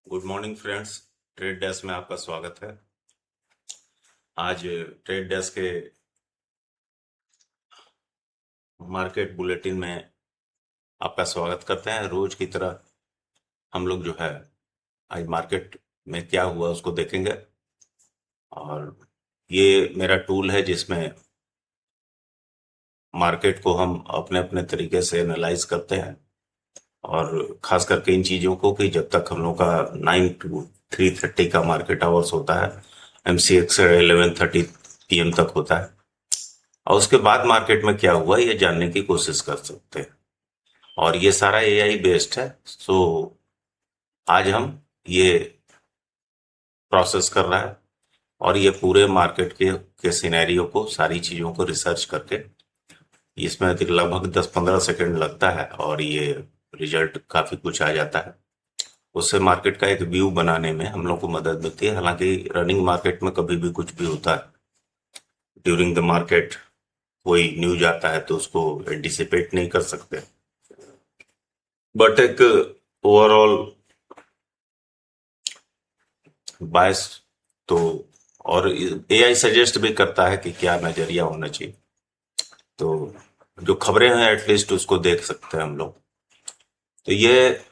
Good morning friends. Trade desk में आपका स्वागत है। आज ट्रेड डेस्क के मार्केट बुलेटिन में आपका स्वागत करते हैं। रोज की तरह हम लोग जो है आज मार्केट में क्या हुआ उसको देखेंगे। और ये मेरा टूल है जिसमें मार्केट को हम अपने अपने तरीके से एनालाइज करते हैं, और खास करके इन चीज़ों को कि जब तक हम लोग का 9 to 3:30 का मार्केट आवर्स होता है, MCX 11:30 PM तक होता है, और उसके बाद मार्केट में क्या हुआ ये जानने की कोशिश कर सकते हैं। और ये सारा AI बेस्ड है। सो आज हम ये प्रोसेस कर रहा है, और ये पूरे मार्केट के सिनेरियो को, सारी चीज़ों को रिसर्च करके इसमें लगभग 10-15 सेकंड लगता है, और ये रिजल्ट काफ़ी कुछ आ जाता है। उससे मार्केट का एक व्यू बनाने में हम लोग को मदद मिलती है। हालांकि रनिंग मार्केट में कभी भी कुछ भी होता है, ड्यूरिंग द मार्केट कोई न्यूज आता है तो उसको एंटिसिपेट नहीं कर सकते, बट एक ओवरऑल बायस तो, और AI सजेस्ट भी करता है कि क्या नजरिया होना चाहिए। तो जो खबरें हैं एटलीस्ट उसको देख सकते हैं हम लोग। तो ये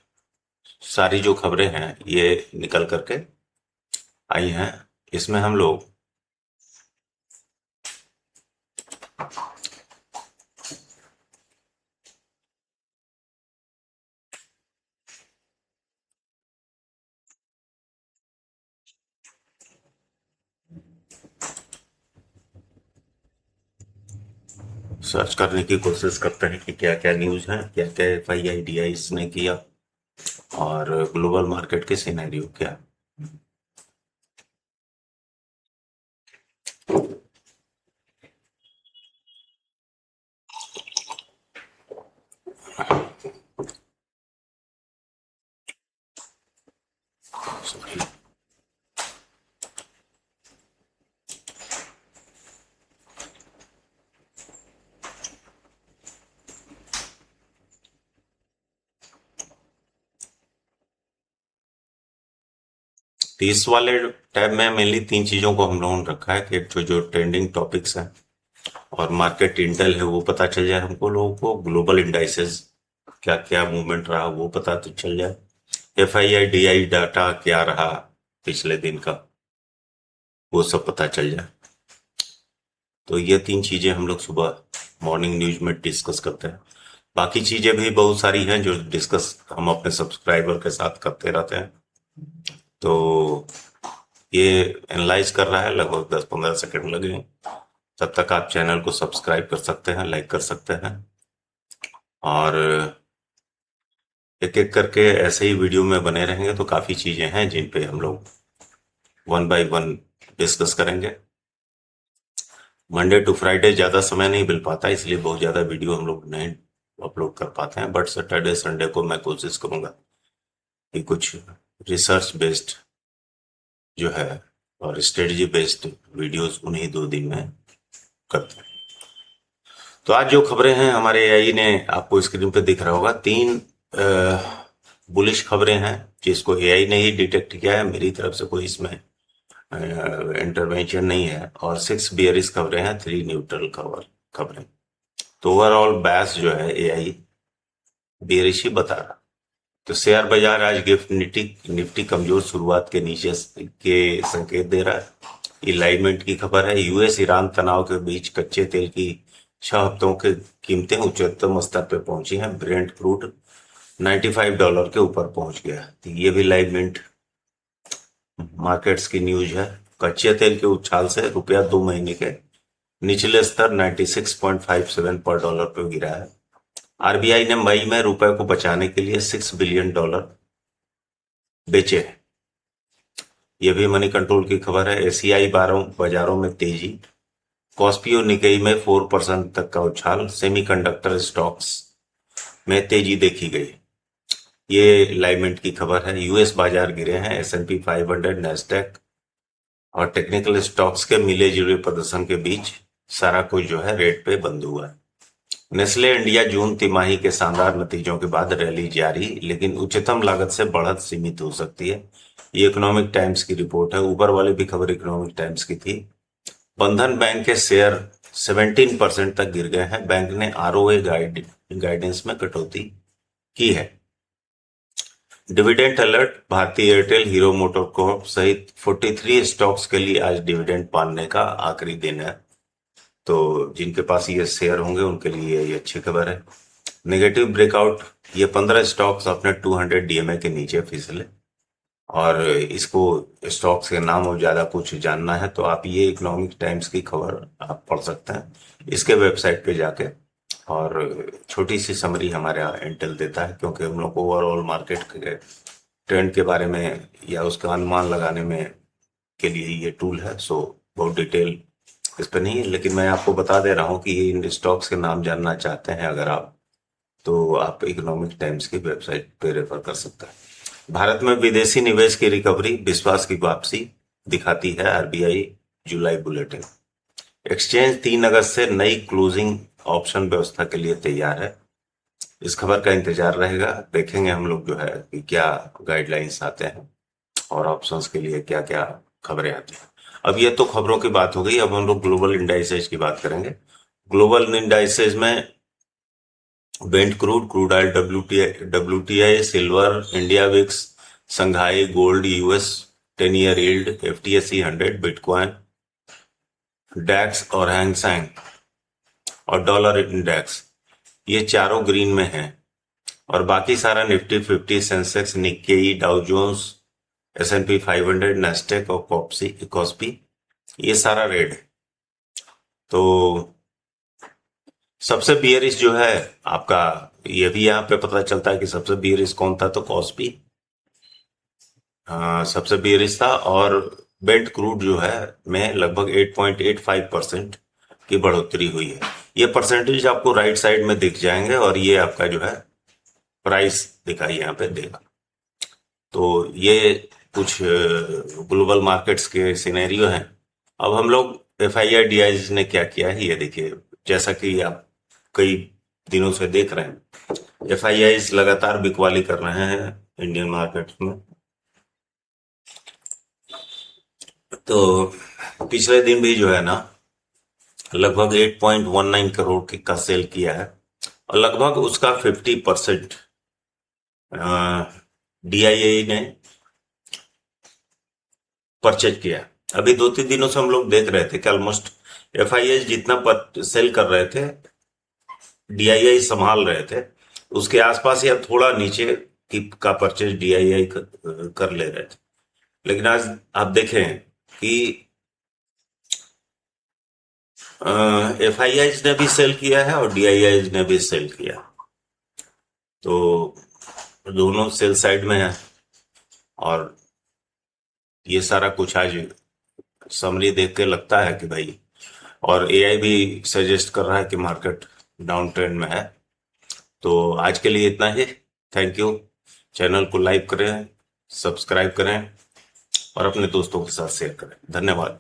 सारी जो खबरें हैं ये निकल करके आई हैं। इसमें हम लोग सर्च करने की कोशिश करते हैं कि क्या क्या न्यूज़ है, क्या क्या FII इसने किया, और ग्लोबल मार्केट के सिनेरियो क्या। सॉरी। 30 वाले टैब में मेनली 3 चीजों को हम लोगों ने रखा है कि एक तो जो ट्रेंडिंग टॉपिक्स हैं और मार्केट इंटेल है वो पता चल जाए हमको, लोगों को ग्लोबल इंडाइसेस क्या क्या मूवमेंट रहा वो पता तो चल जाए, FII डाटा क्या रहा पिछले दिन का वो सब पता चल जाए। तो ये 3 चीजें हम लोग सुबह मॉर्निंग न्यूज में डिस्कस करते हैं। बाकी चीजें भी बहुत सारी हैं जो डिस्कस हम अपने सब्सक्राइबर के साथ करते रहते हैं। तो ये एनालाइज कर रहा है, लगभग 10-15 सेकंड लगे। तब तक आप चैनल को सब्सक्राइब कर सकते हैं, लाइक कर सकते हैं, और एक एक करके ऐसे ही वीडियो में बने रहेंगे तो काफ़ी चीज़ें हैं जिन पे हम लोग 1 बाय 1 डिस्कस करेंगे। मंडे टू फ्राइडे ज़्यादा समय नहीं मिल पाता, इसलिए बहुत ज़्यादा वीडियो हम लोग नहीं अपलोड कर पाते हैं, बट सैटरडे संडे को मैं कोशिश करूँगा कि कुछ रिसर्च बेस्ड जो है और स्ट्रेटजी बेस्ड वीडियोस उन्हीं 2 दिन में करते हैं। तो आज जो खबरें हैं हमारे AI ने, आपको स्क्रीन पे दिख रहा होगा, 3 बुलिश खबरें हैं जिसको AI ने ही डिटेक्ट किया है, मेरी तरफ से कोई इसमें इंटरवेंशन नहीं है, और 6 बियरिश खबरें हैं, 3 न्यूट्रल खबरें। तो ओवरऑल बैस जो है AI बियरिश ही बता रहा। तो शेयर बाजार आज गिफ्ट निफ्टी कमजोर शुरुआत के नीचे के संकेत दे रहा है। अलाइनमेंट की खबर है। US ईरान तनाव के बीच कच्चे तेल की 6 हफ्तों की कीमतें उच्चतम स्तर पर पहुंची हैं। ब्रेंट क्रूड $95 के ऊपर पहुंच गया। तो ये भी अलाइनमेंट मार्केट्स की न्यूज है। कच्चे तेल के उछाल से रुपया 2 महीने के निचले स्तर 96.57 पर डॉलर पर गिरा है। RBI ने मई में रुपए को बचाने के लिए $6 बिलियन बेचे हैं। यह भी मनी कंट्रोल की खबर है। एशियाई बाजारों में तेजी। कॉस्पियो निकेई में 4% तक का उछाल। सेमीकंडक्टर स्टॉक्स में तेजी देखी गई। ये अलाइनमेंट की खबर है। US बाजार गिरे हैं। S&P 500, नैस्डैक और टेक्निकल स्टॉक्स के मिले जुले प्रदर्शन के बीच सारा कुछ जो है रेट पे बंद हुआ है। नेस्ले इंडिया जून तिमाही के शानदार नतीजों के बाद रैली जारी, लेकिन उच्चतम लागत से बढ़त सीमित हो सकती है। ये इकोनॉमिक टाइम्स की रिपोर्ट है। ऊपर वाली भी खबर इकोनॉमिक टाइम्स की थी। बंधन बैंक के शेयर 17% तक गिर गए हैं। बैंक ने आरओए गाइडेंस में कटौती की है। डिविडेंड अलर्ट, भारतीय एयरटेल, हीरो मोटोकॉर्प सहित 43 स्टॉक्स के लिए आज डिविडेंड पाने का आखिरी दिन है। तो जिनके पास ये शेयर होंगे उनके लिए ये अच्छी खबर है। नेगेटिव ब्रेकआउट, ये 15 स्टॉक्स अपने 200 डीएमए के नीचे फिसले। और इसको स्टॉक्स के नाम और ज्यादा कुछ जानना है तो आप ये इकोनॉमिक टाइम्स की खबर आप पढ़ सकते हैं इसके वेबसाइट पे जाके। और छोटी सी समरी हमारे यहाँ इंटेल देता है, क्योंकि हम लोग ओवरऑल मार्केट के ट्रेंड के बारे में या उसका अनुमान लगाने में के लिए ये टूल है। सो बहुत डिटेल इस पे नहीं है, लेकिन मैं आपको बता दे रहा हूँ कि इन स्टॉक्स के नाम जानना चाहते हैं अगर आप, तो आप इकोनॉमिक टाइम्स की वेबसाइट पे रेफर कर सकते हैं। भारत में विदेशी निवेश की रिकवरी, विश्वास की वापसी दिखाती है आरबीआई जुलाई बुलेटिन। एक्सचेंज 3 अगस्त से नई क्लोजिंग ऑप्शन व्यवस्था के लिए तैयार है। इस खबर का इंतजार रहेगा। देखेंगे हम लोग जो है कि क्या गाइडलाइंस आते हैं और ऑप्शंस के लिए क्या क्या खबरें आती हैं। अब ये तो खबरों की बात हो गई। अब हम लोग ग्लोबल इंडाइसेज की बात करेंगे। ग्लोबल इंडाइसेज में Brent crude oil, WTI, silver, India VIX, Shanghai gold, US 10 year yield, FTSE 100, bitcoin, DAX और हैंगसेंग और डॉलर इंडेक्स, ये चारों ग्रीन में हैं। और बाकी सारा Nifty 50, Sensex, Nikkei, Dow Jones, S&P 500, Nasdaq और कॉस्पी, ये सारा रेड है। तो सबसे बियरिश जो है आपका, ये भी यहाँ पे पता चलता है कि सबसे बियरिश कौन था, तो कॉस्पी सबसे बियरिश था। और बेंट क्रूड जो है में लगभग 8.85% की बढ़ोतरी हुई है। ये परसेंटेज आपको राइट साइड में दिख जाएंगे और ये आपका जो है प्राइस दिखाई यहाँ पे देगा। तो ये कुछ ग्लोबल मार्केट्स के सिनेरियो हैं। अब हम लोग FII-DIs ने क्या किया है ये देखिए। जैसा कि आप कई दिनों से देख रहे हैं, FIIs लगातार बिकवाली कर रहे हैं इंडियन मार्केट में। तो पिछले दिन भी जो है ना लगभग 8.19 करोड़ का सेल किया है और लगभग उसका 50% DII ने परचेज किया। अभी 2-3 दिनों से हम लोग देख रहे थे कि ऑलमोस्ट FIIs जितना सेल कर रहे थे, DII संभाल रहे थे, उसके आसपास या थोड़ा नीचे का परचेज DII कर ले रहे थे। लेकिन आज आप देखें कि FIIs ने भी सेल किया है और DIIs ने भी सेल किया, तो दोनों सेल साइड में है। और ये सारा कुछ आज समरी देख के लगता है कि भाई, और AI भी सजेस्ट कर रहा है कि मार्केट डाउन ट्रेंड में है। तो आज के लिए इतना ही। Thank you. चैनल को लाइक करें, सब्सक्राइब करें और अपने दोस्तों के साथ शेयर करें। धन्यवाद।